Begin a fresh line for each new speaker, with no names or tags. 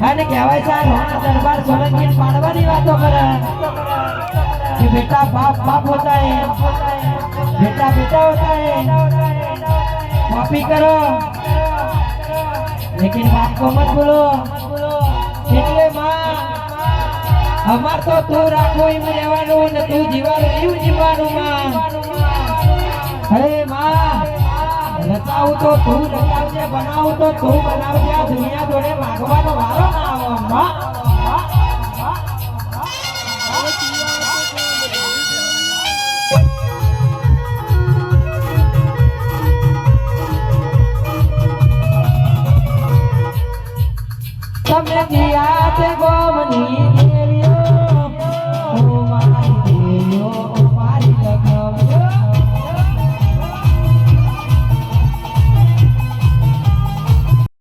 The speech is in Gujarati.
અને કહેવાય છે રોણા દરબાર સોલંકી પાડવાની વાતો કરે कि बेटा बाप बाप होता है, बेटा बेटा होता है, कॉपी करो लेकिन बाप को मत बोलो। એટલે માં અમાર તો તું રાખો એમ રહેવાનું ને તું જીવાનું એવું જીવવાનું માં। અરે માં રચાવું તો તું રચાવજે, બનાવું તો તું બનાવજે, આ દુનિયા જોડે માગવાનો વારો ના આવે માં। તમે જીયા તે ગોમની